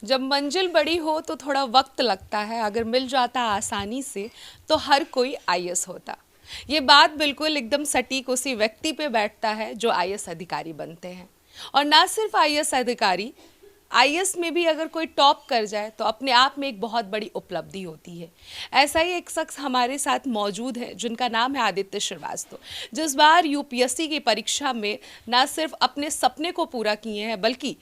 जब मंजिल बड़ी हो तो थोड़ा वक्त लगता है, अगर मिल जाता आसानी से तो हर कोई आईएएस होता। ये बात बिल्कुल एकदम सटीक उसी व्यक्ति पे बैठता है जो आईएएस अधिकारी बनते हैं। और ना सिर्फ आईएएस अधिकारी, आईएएस में भी अगर कोई टॉप कर जाए तो अपने आप में एक बहुत बड़ी उपलब्धि होती है। ऐसा ही एक शख्स हमारे साथ मौजूद है जिनका नाम है आदित्य श्रीवास्तव, जिस बार यूपीएससी की परीक्षा में ना सिर्फ अपने सपने को पूरा किए हैं बल्कि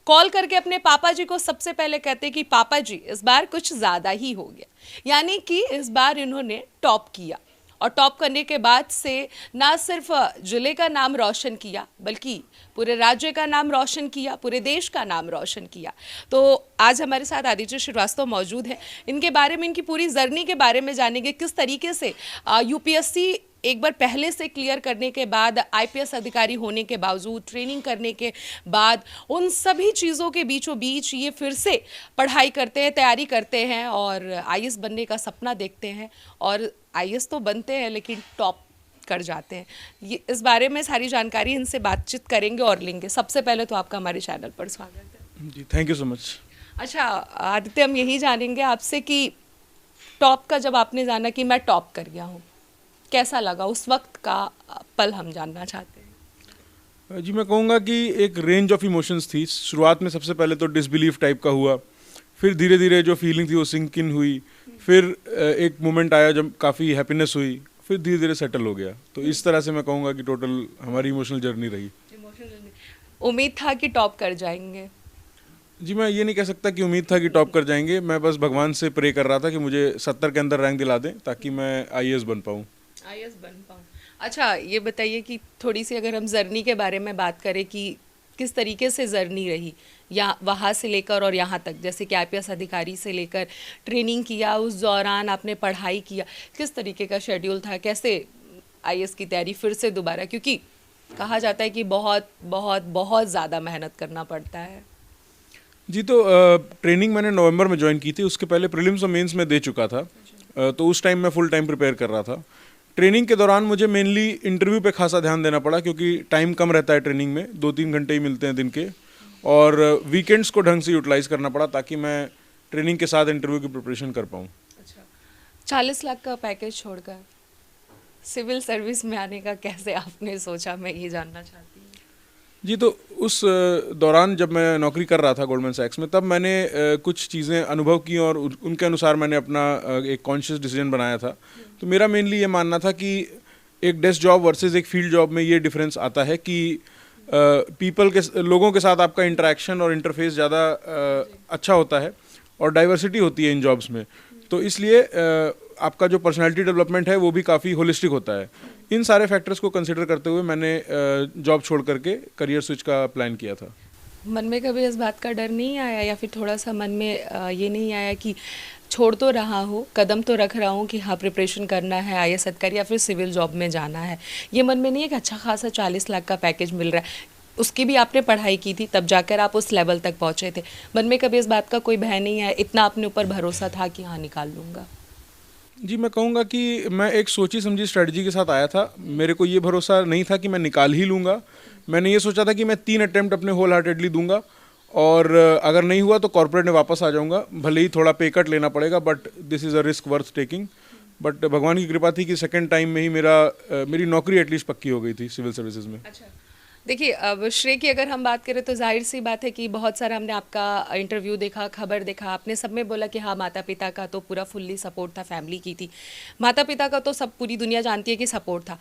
कॉल करके अपने पापा जी को सबसे पहले कहते कि पापा जी इस बार कुछ ज़्यादा ही हो गया, यानी कि इस बार इन्होंने टॉप किया। और टॉप करने के बाद से ना सिर्फ जिले का नाम रोशन किया बल्कि पूरे राज्य का नाम रोशन किया, पूरे देश का नाम रोशन किया। तो आज हमारे साथ आदित्य श्रीवास्तव मौजूद है। इनके बारे में, इनकी पूरी जर्नी के बारे में जानेंगे, किस तरीके से यूपीएससी एक बार पहले से क्लियर करने के बाद, आईपीएस अधिकारी होने के बावजूद, ट्रेनिंग करने के बाद, उन सभी चीज़ों के बीचों बीच ये फिर से पढ़ाई करते हैं, तैयारी करते हैं और आईएएस बनने का सपना देखते हैं। और आईएएस तो बनते हैं लेकिन टॉप कर जाते हैं। ये इस बारे में सारी जानकारी इनसे बातचीत करेंगे और लेंगे। सबसे पहले तो आपका हमारे चैनल पर स्वागत है जी। Thank you so much. अच्छा आदित्य, हम यही जानेंगे आपसे कि टॉप का जब आपने जाना कि मैं टॉप कर गया हूँ, कैसा लगा उस वक्त का पल, हम जानना चाहते हैं। जी, मैं कहूँगा कि एक रेंज ऑफ इमोशंस थी। शुरुआत में सबसे पहले तो डिसबिलीफ टाइप का हुआ, फिर धीरे धीरे जो फीलिंग थी वो सिंक इन हुई, फिर एक मोमेंट आया जब काफ़ी हैप्पीनेस हुई, फिर धीरे धीरे सेटल हो गया। तो इस तरह से मैं कहूँगा कि टोटल हमारी इमोशनल जर्नी रही। उम्मीद था कि टॉप कर जाएंगे? जी, मैं ये नहीं कह सकता कि उम्मीद था कि टॉप कर जाएंगे। मैं बस भगवान से प्रे कर रहा था कि मुझे 70 के अंदर रैंक दिला दें ताकि मैं आईएएस बन पाऊँ। आईएएस बन पाऊँ। अच्छा ये बताइए कि थोड़ी सी अगर हम जर्नी के बारे में बात करें कि किस तरीके से जर्नी रही, या वहाँ से लेकर और यहाँ तक, जैसे कि आईपीएस अधिकारी से लेकर ट्रेनिंग किया, उस दौरान आपने पढ़ाई किया, किस तरीके का शेड्यूल था, कैसे आईएएस की तैयारी फिर से दोबारा, क्योंकि कहा जाता है कि बहुत बहुत बहुत ज़्यादा मेहनत करना पड़ता है। जी, तो ट्रेनिंग मैंने नवंबर में ज्वाइन की थी। उसके पहले प्रीलिम्स और मेंस में दे चुका था। तो उस टाइम मैं फुल टाइम प्रिपेयर कर रहा था। ट्रेनिंग के दौरान मुझे मेनली इंटरव्यू पे खासा ध्यान देना पड़ा क्योंकि टाइम कम रहता है ट्रेनिंग में, 2-3 घंटे ही मिलते हैं दिन के, और वीकेंड्स को ढंग से यूटिलाइज करना पड़ा ताकि मैं ट्रेनिंग के साथ इंटरव्यू की प्रिपरेशन कर पाऊँ। अच्छा, 40 लाख का पैकेज छोड़कर सिविल सर्विस में आने का कैसे आपने सोचा, मैं ये जानना चाहती हूँ। जी, तो उस दौरान जब मैं नौकरी कर रहा था गोल्डमैन सैक्स में, तब मैंने कुछ चीज़ें अनुभव की और उनके अनुसार मैंने अपना एक कॉन्शियस डिसीजन बनाया था। तो मेरा मेनली ये मानना था कि एक डेस्क जॉब वर्सेस एक फील्ड जॉब में ये डिफरेंस आता है कि लोगों के साथ आपका इंटरेक्शन और इंटरफेस ज़्यादा अच्छा होता है और डाइवर्सिटी होती है इन जॉब्स में। तो इसलिए आपका जो पर्सनालिटी डेवलपमेंट है वो भी काफ़ी होलिस्टिक होता है। इन सारे फैक्टर्स को कंसिडर करते हुए मैंने जॉब छोड़ करके करियर स्विच का प्लान किया था। मन में कभी इस बात का डर नहीं आया, या फिर थोड़ा सा मन में ये नहीं आया कि छोड़ तो रहा हूँ, कदम तो रख रहा हूँ कि हाँ प्रिपरेशन करना है आईएएस अधिकारी या फिर सिविल जॉब में जाना है, ये मन में नहीं है कि अच्छा खासा 40 लाख का पैकेज मिल रहा है, उसकी भी आपने पढ़ाई की थी तब जाकर आप उस लेवल तक पहुँचे थे, मन में कभी इस बात का कोई भय नहीं है, इतना अपने ऊपर भरोसा था कि हाँ निकाल लूँगा? जी, मैं कहूँगा कि मैं एक सोची समझी स्ट्रेटजी के साथ आया था। मेरे को ये भरोसा नहीं था कि मैं निकाल ही लूँगा। मैंने ये सोचा था कि मैं 3 अटेम्प्ट अपने होल हार्टेडली दूंगा और अगर नहीं हुआ तो कॉर्पोरेट में वापस आ जाऊँगा। भले ही थोड़ा पे कट लेना पड़ेगा, but this is a risk worth taking. But भगवान की कृपा थी कि सेकेंड टाइम में ही मेरी नौकरी एटलीस्ट पक्की हो गई थी सिविल सर्विसेज में। अच्छा, देखिए अब श्रेय की अगर हम बात करें तो जाहिर सी बात है कि बहुत सारा हमने आपका इंटरव्यू देखा, खबर देखा, आपने सब में बोला कि हाँ माता पिता का तो पूरा फुल्ली सपोर्ट था, फैमिली की थी, माता पिता का तो सब पूरी दुनिया जानती है कि सपोर्ट था,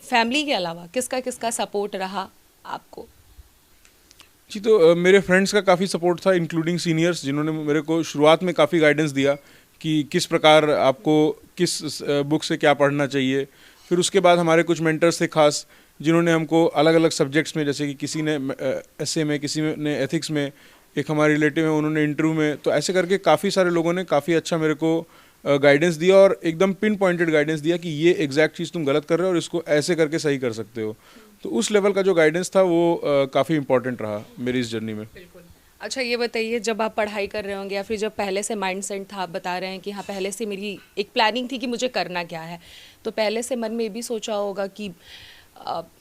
फैमिली के अलावा किसका किसका सपोर्ट रहा आपको? जी, तो मेरे फ्रेंड्स का काफ़ी सपोर्ट था, इंक्लूडिंग सीनियर्स, जिन्होंने मेरे को शुरुआत में काफ़ी गाइडेंस दिया कि किस प्रकार आपको किस बुक से क्या पढ़ना चाहिए। फिर उसके बाद हमारे कुछ मेंटर्स थे खास, जिन्होंने हमको अलग अलग सब्जेक्ट्स में, जैसे कि किसी ने एसए में, किसी ने एथिक्स में, एक हमारे रिलेटिव है उन्होंने इंटरव्यू में, तो ऐसे करके काफ़ी सारे लोगों ने काफ़ी अच्छा मेरे को गाइडेंस दिया और एकदम पिन पॉइंटेड गाइडेंस दिया कि ये एग्जैक्ट चीज़ तुम गलत कर रहे हो और इसको ऐसे करके सही कर सकते हो। तो उस लेवल का जो गाइडेंस था वो काफ़ी इंपॉर्टेंट रहा मेरी इस जर्नी में। बिल्कुल। अच्छा ये बताइए, जब आप पढ़ाई कर रहे होंगे या फिर जब पहले से माइंडसेट था, आप बता रहे हैं कि हाँ पहले से मेरी एक प्लानिंग थी कि मुझे करना क्या है, तो पहले से मन में ये भी सोचा होगा कि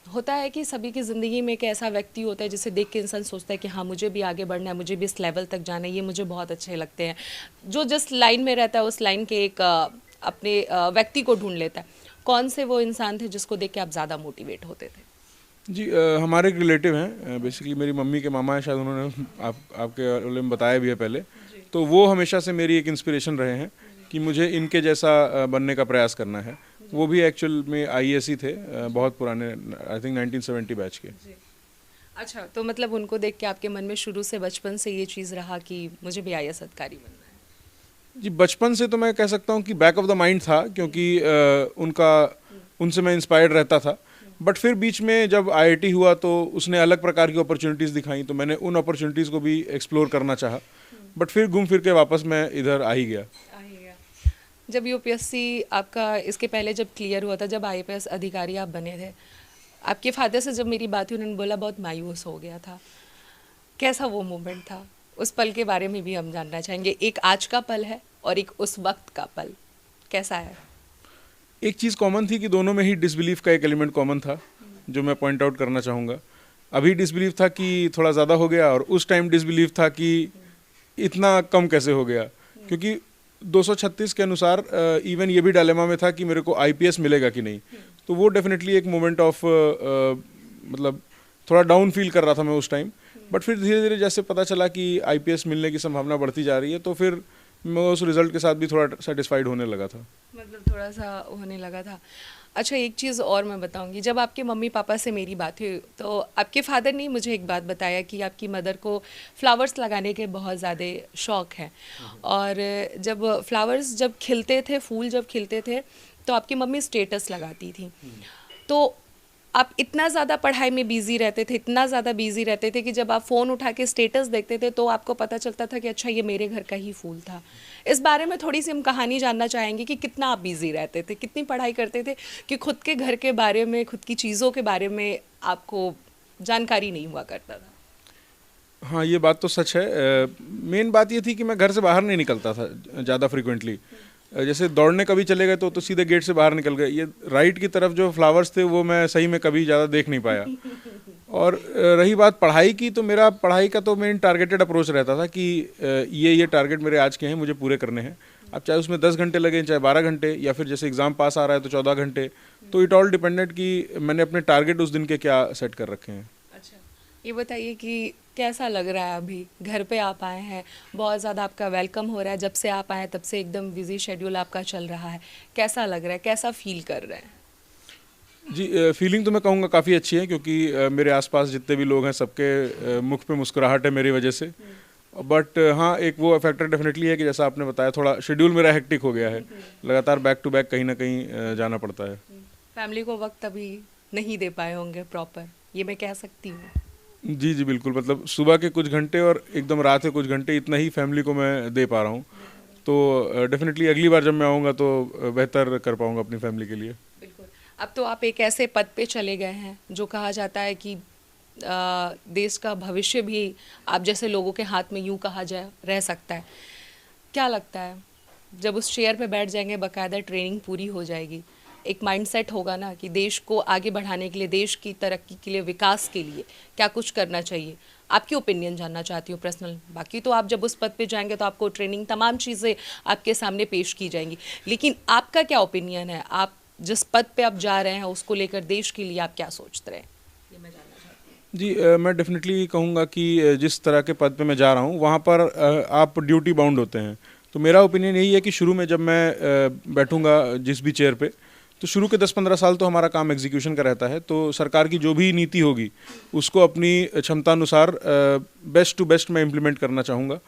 होता है कि सभी की ज़िंदगी में एक ऐसा व्यक्ति होता है जिसे देख के इंसान सोचता है कि हाँ मुझे भी आगे बढ़ना है, मुझे भी इस लेवल तक जाना है, ये मुझे बहुत अच्छे लगते हैं। जो जिस लाइन में रहता है उस लाइन के एक अपने व्यक्ति को ढूंढ लेता है। कौन से वो इंसान थे जिसको देख के आप ज़्यादा मोटिवेट होते थे? जी, हमारे एक रिलेटिव हैं, बेसिकली मेरी मम्मी के मामा हैं, शायद उन्होंने आपके बारे में बताया भी है पहले। तो वो हमेशा से मेरी एक इंस्पिरेशन रहे हैं कि मुझे इनके जैसा बनने का प्रयास करना है। वो भी एक्चुअल में आईएएस ही थे, बहुत पुराने, आई थिंक 1970 बैच के। अच्छा, तो मतलब उनको देख के आपके मन में शुरू से बचपन से ये चीज़ रहा कि मुझे भी आईएएस अधिकारी बनना है? जी, बचपन से तो मैं कह सकता हूँ कि बैक ऑफ द माइंड था, क्योंकि उनसे मैं इंस्पायर्ड रहता था। बट फिर बीच में जब आईआईटी हुआ तो उसने अलग प्रकार की अपॉर्चुनिटीज़ दिखाई, तो मैंने उन अपॉर्चुनिटीज़ को भी एक्सप्लोर करना चाहा। बट फिर घूम फिर के वापस मैं इधर आ ही गया। जब यूपीएससी आपका इसके पहले जब क्लियर हुआ था, जब आईपीएस अधिकारी आप बने थे, आपके फादर से जब मेरी बात हुई उन्होंने बोला बहुत मायूस हो गया था। कैसा वो मोमेंट था? उस पल के बारे में भी हम जानना चाहेंगे। एक आज का पल है और एक उस वक्त का पल, कैसा है? एक चीज़ कॉमन थी कि दोनों में ही डिसबिलीफ का एक एलिमेंट कॉमन था, जो मैं पॉइंट आउट करना चाहूँगा। अभी डिसबिलीफ था कि थोड़ा ज़्यादा हो गया, और उस टाइम डिसबिलीफ था कि इतना कम कैसे हो गया। क्योंकि 236 के अनुसार इवन ये भी डायलेमा में था कि मेरे को आईपीएस मिलेगा कि नहीं। तो वो डेफिनेटली एक मोमेंट ऑफ मतलब थोड़ा डाउन फील कर रहा था मैं उस टाइम। बट फिर धीरे धीरे जैसे पता चला कि आईपीएस मिलने की संभावना बढ़ती जा रही है, तो फिर मैं उस रिजल्ट के साथ भी थोड़ा सेटिस्फाइड होने लगा था। मतलब थोड़ा सा होने लगा था। अच्छा, एक चीज़ और मैं बताऊंगी। जब आपके मम्मी पापा से मेरी बात हुई तो आपके फादर ने मुझे एक बात बताया कि आपकी मदर को फ्लावर्स लगाने के बहुत ज़्यादा शौक़ है, और जब फ्लावर्स जब खिलते थे, फूल जब खिलते थे, तो आपकी मम्मी स्टेटस लगाती थी। तो आप इतना ज़्यादा पढ़ाई में बिज़ी रहते थे, इतना ज़्यादा बिज़ी रहते थे कि जब आप फ़ोन उठा के स्टेटस देखते थे तो आपको पता चलता था कि अच्छा ये मेरे घर का ही फूल था। इस बारे में थोड़ी सी हम कहानी जानना चाहेंगे कि कितना आप बिज़ी रहते थे, कितनी पढ़ाई करते थे कि खुद के घर के बारे में, खुद की चीज़ों के बारे में आपको जानकारी नहीं हुआ करता था। हाँ, ये बात तो सच है। मेन बात ये थी कि मैं घर से बाहर नहीं निकलता था ज़्यादा फ्रिक्वेंटली। जैसे दौड़ने कभी चले गए तो सीधे गेट से बाहर निकल गए। ये राइट की तरफ जो फ्लावर्स थे वो मैं सही में कभी ज़्यादा देख नहीं पाया। और रही बात पढ़ाई की, तो मेरा पढ़ाई का तो मेन टारगेटेड अप्रोच रहता था कि ये टारगेट मेरे आज के हैं, मुझे पूरे करने हैं। अब चाहे उसमें 10 घंटे लगे, चाहे 12 घंटे, या फिर जैसे एग्ज़ाम पास आ रहा है तो 14 घंटे। तो इट ऑल डिपेंडेड कि मैंने अपने टारगेट उस दिन के क्या सेट कर रखे हैं। अच्छा, ये बताइए कि कैसा लग रहा है अभी? घर पे आप आए हैं, बहुत ज़्यादा आपका वेलकम हो रहा है। जब से आप आए तब से एकदम बिजी शेड्यूल आपका चल रहा है। कैसा लग रहा है, कैसा फील कर रहे हैं? जी, फीलिंग तो मैं कहूँगा काफ़ी अच्छी है, क्योंकि मेरे आसपास जितने भी लोग हैं सबके मुख पे मुस्कुराहट है मेरी वजह से। बट हाँ, एक वो फैक्टर डेफिनेटली है कि जैसा आपने बताया, थोड़ा शेड्यूल मेरा हेक्टिक हो गया है। लगातार बैक टू बैक कहीं ना कहीं जाना पड़ता है। फैमिली को वक्त अभी नहीं दे पाए होंगे प्रॉपर, ये मैं कह सकती हूँ? जी जी, बिल्कुल। मतलब सुबह के कुछ घंटे और एकदम रात के कुछ घंटे, इतना ही फैमिली को मैं दे पा रहा हूँ। तो डेफिनेटली अगली बार जब मैं आऊँगा तो बेहतर कर पाऊँगा अपनी फैमिली के लिए। बिल्कुल। अब तो आप एक ऐसे पद पे चले गए हैं जो कहा जाता है कि देश का भविष्य भी आप जैसे लोगों के हाथ में यूँ कहा जाए रह सकता है। क्या लगता है जब उस चेयर पे बैठ जाएंगे, बाकायदा ट्रेनिंग पूरी हो जाएगी, एक माइंडसेट होगा ना कि देश को आगे बढ़ाने के लिए, देश की तरक्की के लिए, विकास के लिए क्या कुछ करना चाहिए? आपकी ओपिनियन जानना चाहती हूँ पर्सनल। बाकी तो आप जब उस पद पे जाएंगे तो आपको ट्रेनिंग, तमाम चीज़ें आपके सामने पेश की जाएंगी, लेकिन आपका क्या ओपिनियन है? आप जिस पद पे आप जा रहे हैं उसको लेकर देश के लिए आप क्या सोचते हैं, ये मैं जानना चाहती हूँ। जी, मैं डेफिनेटली कहूँगा कि जिस तरह के पद पे मैं जा रहा हूँ वहाँ पर आप ड्यूटी बाउंड होते हैं। तो मेरा ओपिनियन यही है कि शुरू में जब मैं बैठूँगा जिस भी चेयर पे, तो शुरू के 10-15 साल तो हमारा काम एग्जीक्यूशन का रहता है। तो सरकार की जो भी नीति होगी उसको अपनी क्षमतानुसार बेस्ट टू बेस्ट मैं इम्प्लीमेंट करना चाहूँगा।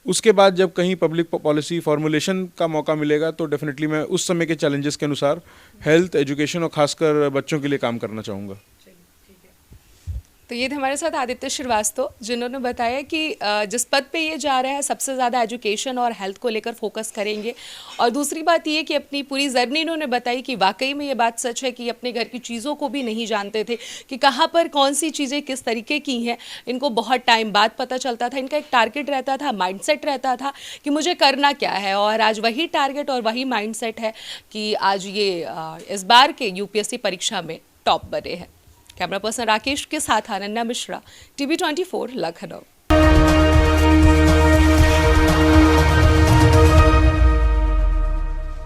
उसके बाद जब कहीं पब्लिक पॉलिसी फॉर्मुलेशन का मौका मिलेगा तो डेफिनेटली मैं उस समय के चैलेंजेस के अनुसार हेल्थ, एजुकेशन और खासकर बच्चों के लिए काम करना चाहूँगा। तो ये थे हमारे साथ आदित्य श्रीवास्तव, जिन्होंने बताया कि जिस पद पे ये जा रहा है सबसे ज़्यादा एजुकेशन और हेल्थ को लेकर फोकस करेंगे। और दूसरी बात ये कि अपनी पूरी जर्नी इन्होंने बताई कि वाकई में ये बात सच है कि अपने घर की चीज़ों को भी नहीं जानते थे कि कहाँ पर कौन सी चीज़ें किस तरीके की हैं। इनको बहुत टाइम बाद पता चलता था। इनका एक टारगेट रहता था, माइंडसेट रहता था कि मुझे करना क्या है, और आज वही टारगेट और वही माइंडसेट है कि आज ये इस बार के यूपीएससी परीक्षा में टॉप बने हैं। कैमरा पर्सन राकेश के साथ अनन्या मिश्रा, TV24 लखनऊ।